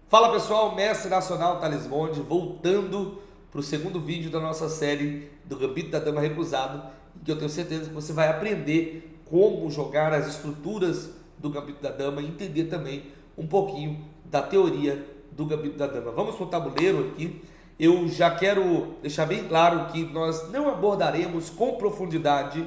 Fala pessoal, Mestre Nacional Thales Monde, voltando para o segundo vídeo da nossa série do Gambito da Dama Recusado, em que eu tenho certeza que você vai aprender como jogar as estruturas do Gambito da Dama e entender também um pouquinho da teoria do Gambito da Dama. Vamos para o tabuleiro aqui. Eu já quero deixar bem claro que nós não abordaremos com profundidade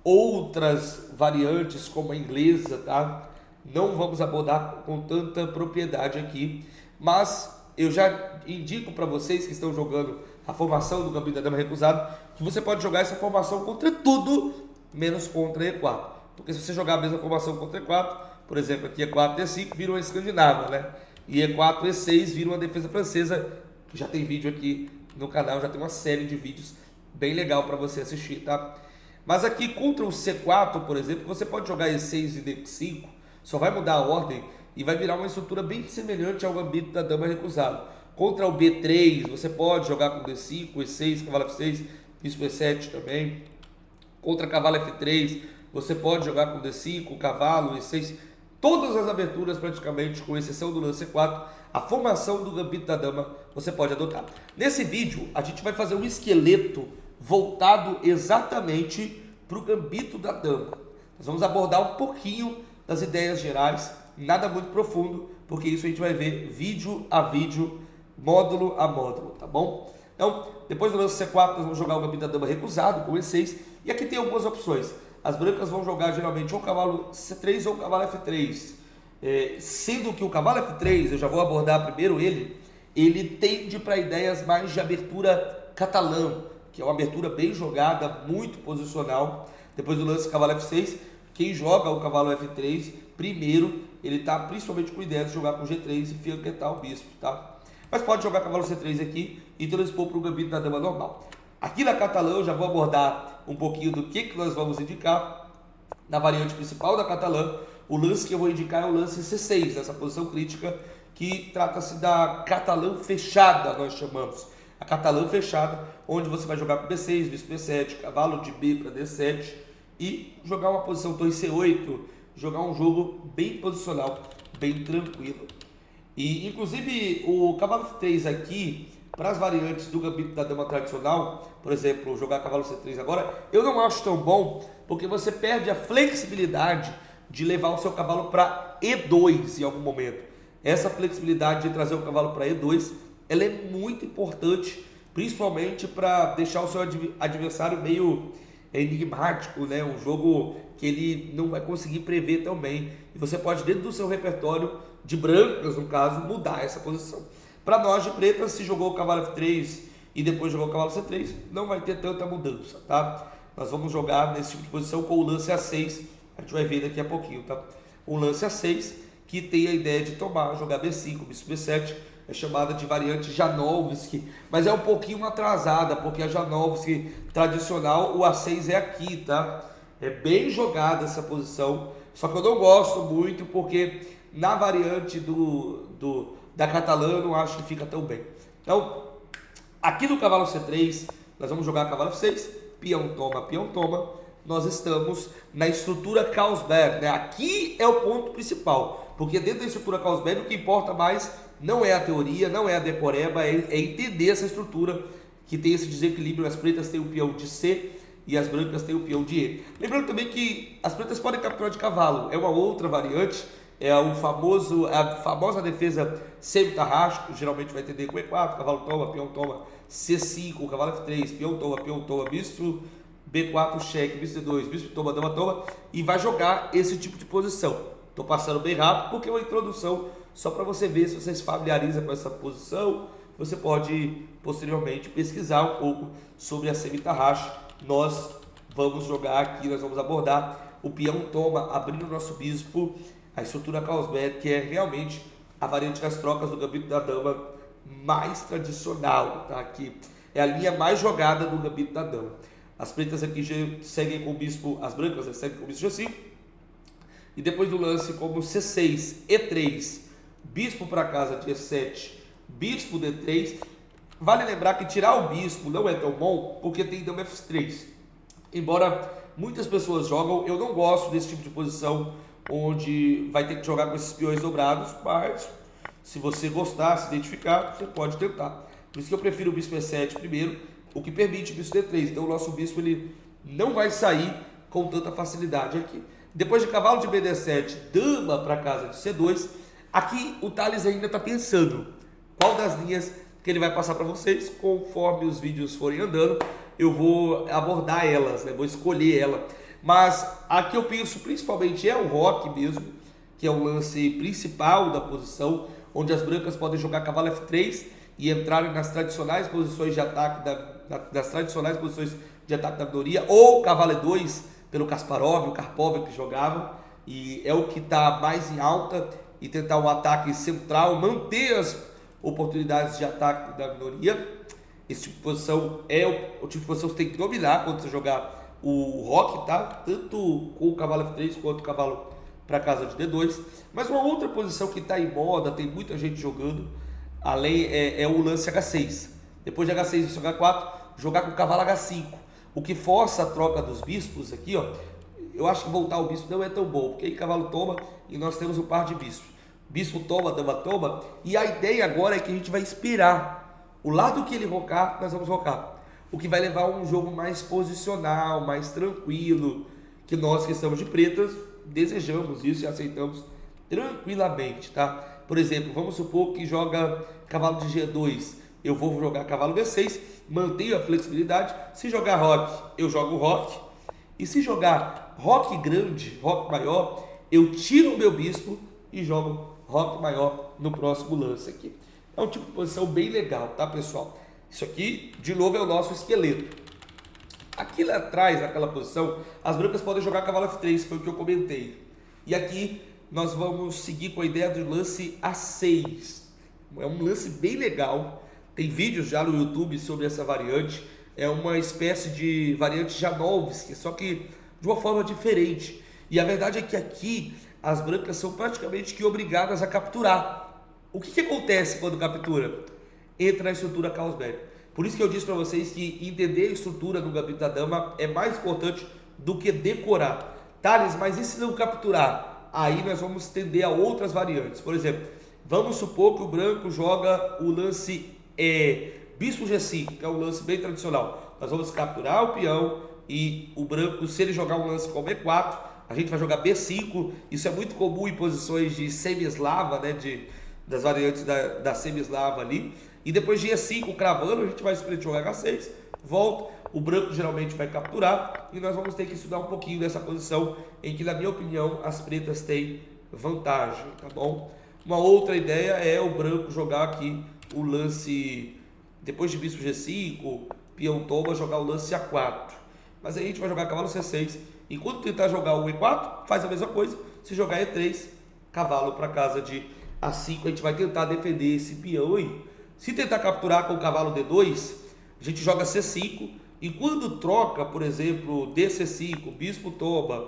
outras variantes como a inglesa, tá? Não vamos abordar com tanta propriedade aqui, mas eu já indico para vocês que estão jogando a formação do Gambito da Dama Recusado que você pode jogar essa formação contra tudo, menos contra E4. Porque se você jogar a mesma formação contra E4, por exemplo, aqui E4 e E5 vira uma escandinava, né? E E4 e E6 vira uma defesa francesa, que já tem vídeo aqui no canal, já tem uma série de vídeos bem legal para você assistir, tá? Mas aqui contra o C4, por exemplo, você pode jogar E6 e D5, só vai mudar a ordem e vai virar uma estrutura bem semelhante ao Gambito da Dama Recusado. Contra o B3, você pode jogar com D5, E6, cavalo F6, bispo E7 também. Contra cavalo F3, você pode jogar com D5, cavalo, E6. Todas as aberturas praticamente, com exceção do lance E4, a formação do Gambito da Dama você pode adotar. Nesse vídeo, a gente vai fazer um esqueleto voltado exatamente para o Gambito da Dama. Nós vamos abordar um pouquinho das ideias gerais, nada muito profundo, porque isso a gente vai ver vídeo a vídeo, módulo a módulo, tá bom? Então, depois do lance C4, nós vamos jogar o Gambito da Dama recusado, com E6, e aqui tem algumas opções. As brancas vão jogar geralmente ou cavalo C3 ou cavalo F3, sendo que o cavalo F3, eu já vou abordar primeiro ele tende para ideias mais de abertura catalã, que é uma abertura bem jogada, muito posicional. Depois do lance cavalo F6, quem joga o cavalo F3, primeiro, ele está principalmente com ideia de jogar com G3 e fianquetar o bispo, tá? Mas pode jogar cavalo C3 aqui e transpor para o Gambito da Dama normal. Aqui na catalã eu já vou abordar um pouquinho do que nós vamos indicar. Na variante principal da catalã, o lance que eu vou indicar é o lance C6, essa posição crítica que trata-se da catalã fechada, nós chamamos. A catalã fechada, onde você vai jogar com B6, bispo B7, cavalo de B para D7 e jogar uma posição torre C8, jogar um jogo bem posicional, bem tranquilo. E inclusive o cavalo F3 aqui, para as variantes do Gambito da Dama tradicional, por exemplo, jogar cavalo C3 agora, eu não acho tão bom, porque você perde a flexibilidade de levar o seu cavalo para E2 em algum momento. Essa flexibilidade de trazer o cavalo para E2, ela é muito importante, principalmente para deixar o seu adversário meio enigmático, né? Um jogo que ele não vai conseguir prever tão bem. E você pode, dentro do seu repertório de brancas, no caso, mudar essa posição. Para nós de pretas, se jogou o cavalo F3 e depois jogou o cavalo C3, não vai ter tanta mudança, tá? Nós vamos jogar nesse tipo de posição com o lance A6, a gente vai ver daqui a pouquinho, tá? O lance A6, que tem a ideia de tomar, jogar B5, bispo B7, é chamada de variante Janowski, mas é um pouquinho atrasada, porque a Janowski tradicional, o A6 é aqui, tá? É bem jogada essa posição, só que eu não gosto muito, porque na variante da catalã eu não acho que fica tão bem. Então, aqui no cavalo C3, nós vamos jogar cavalo F6, peão toma, nós estamos na estrutura Carlsberg, né? Aqui é o ponto principal, porque dentro da estrutura Carlsberg o que importa mais não é a teoria, não é a decoreba, é entender essa estrutura que tem esse desequilíbrio. As pretas têm o peão de C e as brancas têm o peão de E. Lembrando também que as pretas podem capturar de cavalo, é uma outra variante, é a famosa defesa semi-tarrasco, geralmente vai entender com E4, cavalo toma, peão toma, C5, cavalo F3, peão toma, bispo B4, cheque, bispo D2, bispo toma, dama toma, e vai jogar esse tipo de posição. Estou passando bem rápido porque é uma introdução só para você ver se você se familiariza com essa posição. Você pode posteriormente pesquisar um pouco sobre a semi-tarraxa. Nós vamos jogar aqui, nós vamos abordar o peão toma, abrindo o nosso bispo, a estrutura Carlsberg, que é realmente a variante das trocas do Gambito da Dama mais tradicional, tá? Aqui é a linha mais jogada do Gambito da Dama. As pretas aqui já seguem com o bispo, as brancas seguem com o bispo G5, e depois do lance como C6, E3, bispo para casa de E7, bispo D3. Vale lembrar que tirar o bispo não é tão bom, porque tem dama F3. Embora muitas pessoas jogam, eu não gosto desse tipo de posição, onde vai ter que jogar com esses peões dobrados, mas Se você gostar, se identificar, você pode tentar. Por isso que eu prefiro o bispo E7 primeiro, o que permite o bispo D3. Então o nosso bispo ele não vai sair com tanta facilidade aqui. Depois de cavalo de BD7, dama para casa de C2, aqui o Thales ainda está pensando qual das linhas que ele vai passar para vocês. Conforme os vídeos forem andando, eu vou abordar elas, né? Vou escolher ela. Mas aqui eu penso principalmente é o roque mesmo, que é o lance principal da posição, onde as brancas podem jogar cavalo F3 e entrarem nas tradicionais posições de ataque da minoria, ou cavalo E2 pelo Kasparov, o Karpov que jogavam, e é o que está mais em alta, e tentar um ataque central, manter as oportunidades de ataque da minoria. Esse tipo de posição é o tipo de posição que você tem que dominar quando você jogar o roque, tá? Tanto com o cavalo F3 quanto o cavalo para casa de D2. Mas uma outra posição que está em moda, tem muita gente jogando, além é o lance H6. Depois de H6 e H4, jogar com o cavalo H5. O que força a troca dos bispos aqui, ó. Eu acho que voltar o bispo não é tão bom, porque aí cavalo toma e nós temos um par de bispos. Bispo toma, dama toma, e a ideia agora é que a gente vai esperar. O lado que ele rocar, nós vamos rocar. O que vai levar a um jogo mais posicional, mais tranquilo, que nós que estamos de pretas desejamos isso e aceitamos tranquilamente, tá? Por exemplo, vamos supor que joga cavalo de G2, eu vou jogar cavalo B6, mantenho a flexibilidade. Se jogar roque, eu jogo roque, e se jogar roque grande, roque maior, eu tiro o meu bispo e jogo roque maior no próximo lance aqui. É um tipo de posição bem legal, tá, pessoal? Isso aqui, de novo, é o nosso esqueleto. Aqui lá atrás, naquela posição, as brancas podem jogar cavalo F3, foi o que eu comentei. E aqui nós vamos seguir com a ideia do lance A6. É um lance bem legal. Tem vídeos já no YouTube sobre essa variante. É uma espécie de variante Janowski, só que de uma forma diferente. E a verdade é que aqui as brancas são praticamente que obrigadas a capturar. O que acontece quando captura? Entra na estrutura Carlsberg. Por isso que eu disse para vocês que entender a estrutura do gambito da dama é mais importante do que decorar. Thales, mas e se não capturar? Aí nós vamos tender a outras variantes. Por exemplo, vamos supor que o branco joga o lance bispo G5, que é um lance bem tradicional. Nós vamos capturar o peão e o branco, se ele jogar um lance como E4, a gente vai jogar B5. Isso é muito comum em posições de semi-eslava, né, das variantes da semi-eslava ali. E depois de E5 cravando, a gente vai simplesmente jogar H6, volta, o branco geralmente vai capturar e nós vamos ter que estudar um pouquinho dessa posição em que, na minha opinião, as pretas têm vantagem, tá bom? Uma outra ideia é o branco jogar aqui o lance, depois de bispo G5, peão toma, jogar o lance A4. Mas aí a gente vai jogar cavalo C6, enquanto tentar jogar o E4, faz a mesma coisa. Se jogar E3, cavalo para casa de A5, a gente vai tentar defender esse peão aí. Se tentar capturar com o cavalo D2, a gente joga C5, e quando troca, por exemplo, DC5, bispo toma,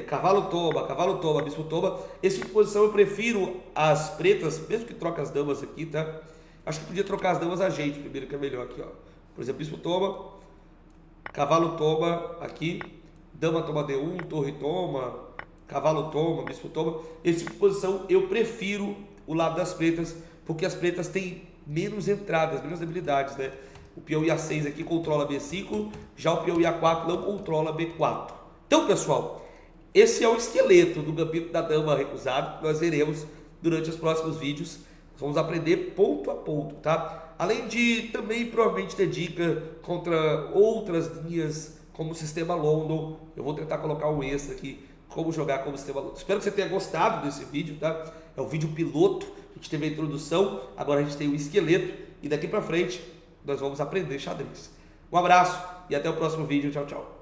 cavalo toma, bispo toma, esse tipo de posição eu prefiro as pretas, mesmo que troque as damas aqui, tá? Acho que podia trocar as damas a gente primeiro, que é melhor aqui, ó. Por exemplo, bispo toma, cavalo toma aqui, dama toma D1, torre toma, cavalo toma, bispo toma. Esse tipo de posição eu prefiro o lado das pretas, porque as pretas têm menos entradas, menos habilidades, né? O peão IA6 aqui controla B5, já o peão IA4 não controla B4. Então, pessoal, esse é o esqueleto do gambito da dama recusado, que nós veremos durante os próximos vídeos. Vamos aprender ponto a ponto, tá? Além de também provavelmente ter dica contra outras linhas, como o sistema London. Eu vou tentar colocar um extra aqui, como jogar como sistema London. Espero que você tenha gostado desse vídeo, tá? É um vídeo piloto, a gente teve a introdução, agora a gente tem o esqueleto, e daqui pra frente nós vamos aprender xadrez. Um abraço e até o próximo vídeo. Tchau, tchau.